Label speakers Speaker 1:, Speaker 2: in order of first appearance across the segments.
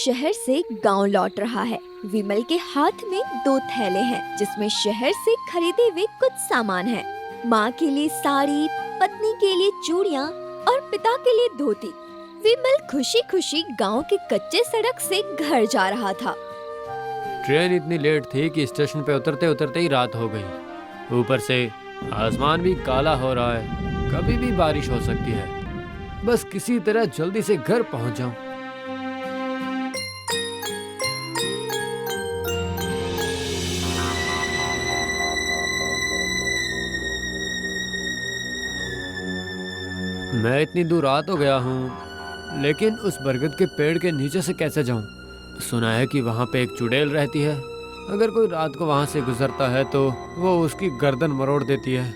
Speaker 1: शहर से गांव लौट रहा है। विमल के हाथ में 2 थैले हैं जिसमें शहर से खरीदे हुए कुछ सामान है। माँ के लिए साड़ी, पत्नी के लिए चूड़ियाँ और पिता के लिए धोती। विमल खुशी खुशी गांव के कच्चे सड़क से घर जा रहा था।
Speaker 2: ट्रेन इतनी लेट थी कि स्टेशन पे उतरते उतरते ही रात हो गई। ऊपर से आसमान भी काला हो रहा है, कभी भी बारिश हो सकती है। बस किसी तरह जल्दी से घर पहुंच जाऊं। मैं इतनी दूर आ तो गया हूँ, लेकिन उस बरगद के पेड़ के नीचे से कैसे जाऊँ? सुना है कि वहाँ पे एक चुड़ैल रहती है। अगर कोई रात को वहाँ से गुजरता है तो वो उसकी गर्दन मरोड़ देती है।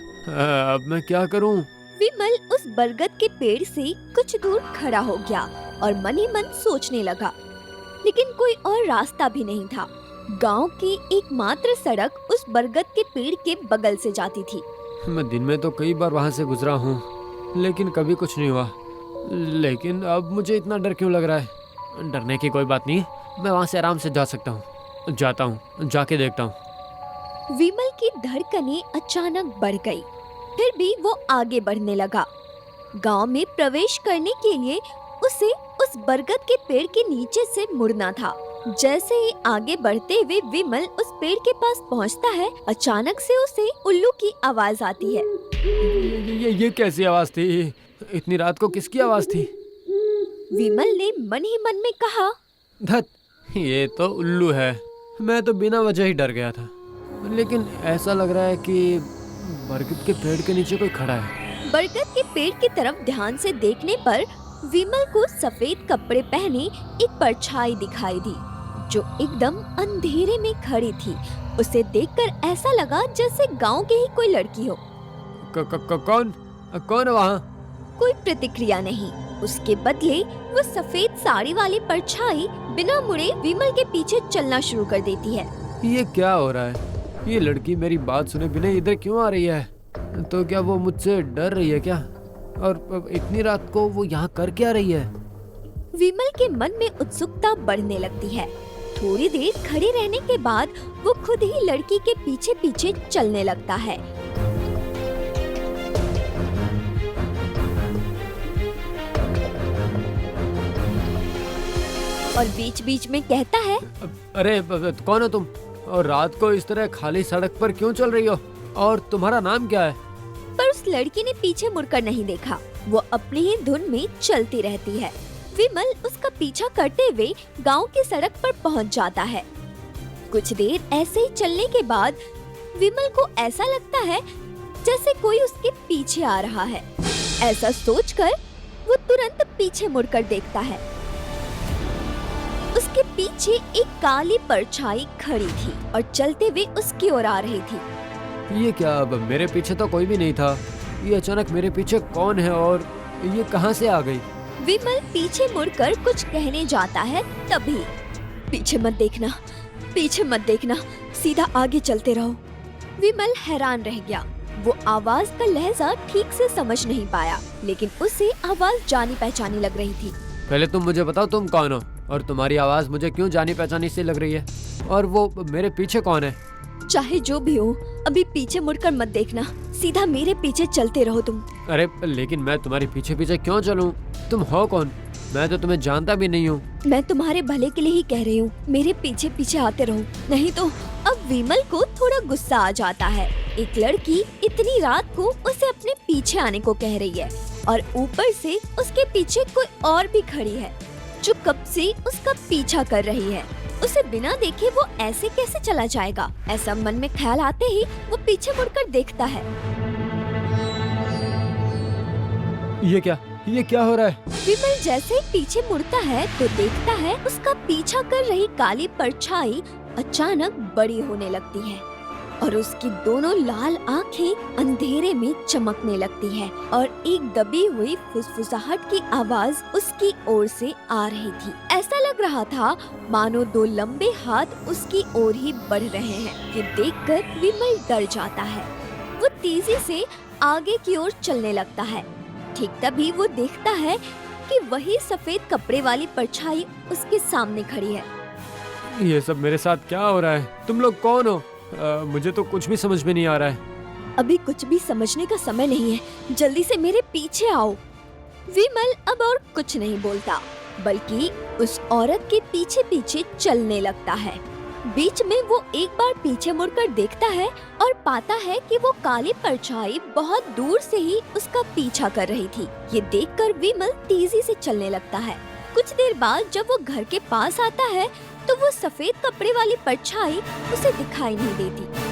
Speaker 2: अब मैं क्या करूँ?
Speaker 1: विमल उस बरगद के पेड़ से कुछ दूर खड़ा हो गया और मन ही मन सोचने लगा, लेकिन कोई और रास्ता भी नहीं था। गांव की एकमात्र सड़क उस बरगद के पेड़ के बगल से जाती थी।
Speaker 2: मैं दिन में तो कई बार वहाँ से गुजरा हूँ, लेकिन कभी कुछ नहीं हुआ। लेकिन अब मुझे इतना डर क्यों लग रहा है? डरने की कोई बात नहीं, मैं वहाँ से आराम से जा सकता हूँ। जाता हूँ, जाके देखता हूँ।
Speaker 1: विमल की धड़कनें अचानक बढ़ गई, फिर भी वो आगे बढ़ने लगा। गांव में प्रवेश करने के लिए उसे उस बरगद के पेड़ के नीचे से मुड़ना था। जैसे ही आगे बढ़ते हुए विमल उस पेड़ के पास पहुंचता है, अचानक से उसे उल्लू की आवाज आती है।
Speaker 2: ये कैसी आवाज थी? इतनी रात को किसकी आवाज थी?
Speaker 1: विमल ने मन ही मन में कहा,
Speaker 2: धत, ये तो उल्लू है। मैं तो बिना वजह ही डर गया था, लेकिन ऐसा लग रहा है कि बरगद के पेड़ के नीचे कोई खड़ा है।
Speaker 1: बरगद के पेड़ की तरफ ध्यान से देखने पर विमल को सफेद कपड़े पहने एक परछाई दिखाई दी जो एकदम अंधेरे में खड़ी थी। उसे देखकर ऐसा लगा जैसे गांव की ही कोई लड़की हो।
Speaker 2: कौन है वहाँ?
Speaker 1: कोई प्रतिक्रिया नहीं। उसके बदले वो सफेद साड़ी वाली परछाई बिना मुड़े विमल के पीछे चलना शुरू कर देती है।
Speaker 2: ये क्या हो रहा है? ये लड़की मेरी बात सुने बिना इधर क्यों आ रही है? तो क्या वो मुझसे डर रही है क्या? और इतनी रात को वो यहाँ कर क्या रही है?
Speaker 1: विमल के मन में उत्सुकता बढ़ने लगती है। थोड़ी देर खड़े रहने के बाद वो खुद ही लड़की के पीछे पीछे चलने लगता है। और बीच बीच में कहता है,
Speaker 2: अरे कौन हो तुम? और रात को इस तरह खाली सड़क पर क्यों चल रही हो? और तुम्हारा नाम क्या है?
Speaker 1: पर उस लड़की ने पीछे मुड़कर नहीं देखा। वो अपनी ही धुन में चलती रहती है। विमल उसका पीछा करते हुए गांव की सड़क पर पहुंच जाता है। कुछ देर ऐसे ही चलने के बाद विमल को ऐसा लगता है जैसे कोई उसके पीछे आ रहा है। ऐसा सोचकर वो तुरंत पीछे मुड़कर देखता है। उसके पीछे एक काली परछाई खड़ी थी और चलते हुए उसकी ओर आ रही थी।
Speaker 2: ये क्या? अब मेरे पीछे तो कोई भी नहीं था। ये अचानक मेरे पीछे कौन है और ये कहां से आ गई?
Speaker 1: विमल पीछे मुड़कर कुछ कहने जाता है, तभी पीछे मत देखना, पीछे मत देखना, सीधा आगे चलते रहो। विमल हैरान रह गया। वो आवाज का लहजा ठीक से समझ नहीं पाया, लेकिन उसे आवाज जानी पहचानी लग रही थी।
Speaker 2: पहले तुम मुझे बताओ तुम कौन हो और तुम्हारी आवाज मुझे क्यों जानी पहचानी सी लग रही है? और वो मेरे पीछे कौन है?
Speaker 1: चाहे जो भी हो, अभी पीछे मुड़कर मत देखना, सीधा मेरे पीछे चलते रहो तुम।
Speaker 2: अरे लेकिन मैं तुम्हारे पीछे पीछे क्यों चलूं? तुम हो कौन? मैं तो तुम्हें जानता भी नहीं हूँ।
Speaker 1: मैं तुम्हारे भले के लिए ही कह रही हूँ, मेरे पीछे पीछे आते रहो, नहीं तो। अब विमल को थोड़ा गुस्सा आ जाता है। एक लड़की इतनी रात को उसे अपने पीछे आने को कह रही है और ऊपर से उसके पीछे कोई और भी खड़ी है जो कब से उसका पीछा कर रही है। उसे बिना देखे वो ऐसे कैसे चला जाएगा? ऐसा मन में ख्याल आते ही वो पीछे मुड़कर देखता है।
Speaker 2: ये क्या हो रहा है?
Speaker 1: विमल जैसे ही पीछे मुड़ता है तो देखता है उसका पीछा कर रही काली परछाई अचानक बड़ी होने लगती है और उसकी दोनों लाल आंखें अंधेरे में चमकने लगती है और एक दबी हुई फुसफुसाहट की आवाज उसकी ओर से आ रही थी। ऐसा लग रहा था मानो 2 लंबे हाथ उसकी ओर ही बढ़ रहे हैं। ये देखकर विमल डर जाता है। वो तेजी से आगे की ओर चलने लगता है। ठीक तभी वो देखता है कि वही सफेद कपड़े वाली परछाई उसके सामने खड़ी है।
Speaker 2: ये सब मेरे साथ क्या हो रहा है? तुम लोग कौन हो? मुझे तो कुछ भी समझ में नहीं आ रहा है।
Speaker 1: अभी कुछ भी समझने का समय नहीं है, जल्दी से मेरे पीछे आओ। विमल अब और कुछ नहीं बोलता, बल्कि उस औरत के पीछे पीछे चलने लगता है। बीच में वो एक बार पीछे मुड़कर देखता है और पाता है कि वो काली परछाई बहुत दूर से ही उसका पीछा कर रही थी। ये देखकर विमल तेजी से चलने लगता है। कुछ देर बाद जब वो घर के पास आता है तो वो सफेद कपड़े वाली परछाई उसे दिखाई नहीं देती।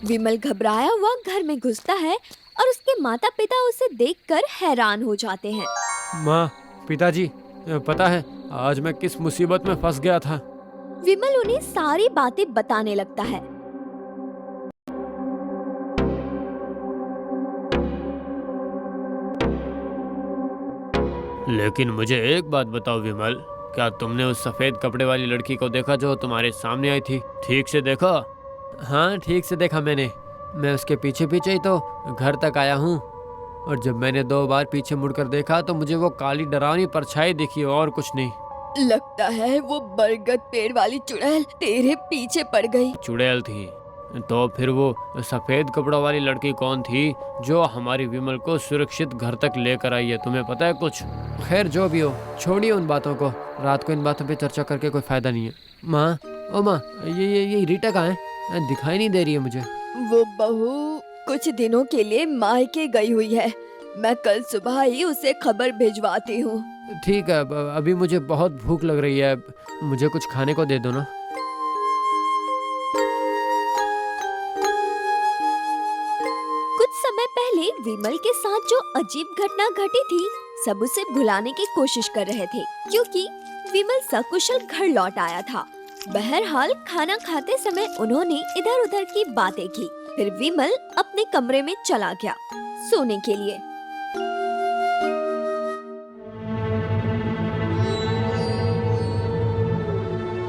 Speaker 1: विमल घबराया हुआ घर में घुसता है और उसके माता पिता उसे देखकर हैरान हो जाते हैं।
Speaker 2: माँ, पिताजी, पता है आज मैं किस मुसीबत में फंस गया था?
Speaker 1: विमल उन्हें सारी बातें बताने लगता है।
Speaker 2: लेकिन मुझे एक बात बताओ विमल, क्या तुमने उस सफेद कपड़े वाली लड़की को देखा जो तुम्हारे सामने आई थी? ठीक से देखा? हाँ, ठीक से देखा मैंने। मैं उसके पीछे पीछे ही तो घर तक आया हूँ, और जब मैंने 2 बार पीछे मुड़कर देखा तो मुझे वो काली डरावनी परछाई दिखी और कुछ नहीं।
Speaker 1: लगता है वो बरगद पेड़ वाली चुड़ैल तेरे पीछे पड़ गई।
Speaker 2: चुड़ैल थी तो फिर वो सफेद कपड़ों वाली लड़की कौन थी जो हमारी विमल को सुरक्षित घर तक लेकर आई है? तुम्हें पता है कुछ? खैर जो भी हो, छोड़िए उन बातों को। रात को इन बातों पे चर्चा करके कोई फायदा नहीं है। माँ, ओ माँ, ये रीटा कहाँ है? दिखाई नहीं दे रही है मुझे।
Speaker 1: वो बहू कुछ दिनों के लिए मायके गई हुई है। मैं कल सुबह ही उसे खबर भिजवाती हूँ।
Speaker 2: ठीक है, अभी मुझे बहुत भूख लग रही है, मुझे कुछ खाने को दे दो ना।
Speaker 1: कुछ समय पहले विमल के साथ जो अजीब घटना घटी थी, सब उसे भुलाने की कोशिश कर रहे थे, क्योंकि विमल सकुशल घर लौट आया था। बहरहाल खाना खाते समय उन्होंने इधर उधर की बातें की। फिर विमल अपने कमरे में चला गया सोने के लिए।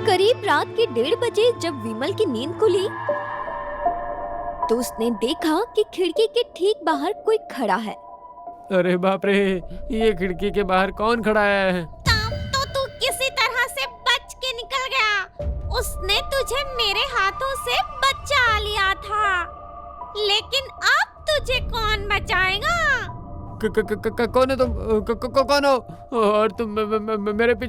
Speaker 1: करीब रात के 1:30 बजे जब विमल की नींद खुली तो उसने देखा कि खिड़की के ठीक बाहर कोई खड़ा है।
Speaker 2: अरे बाप रे, ये खिड़की के बाहर कौन खड़ा है?
Speaker 3: तो तू किसी तरह से बच के निकल गया। उसने तुझे मेरे हाथों से बचा लिया था, लेकिन अब तुझे कौन बचाएगा?
Speaker 2: कौन है तुम? कौन हो? और तुम मेरे पीछे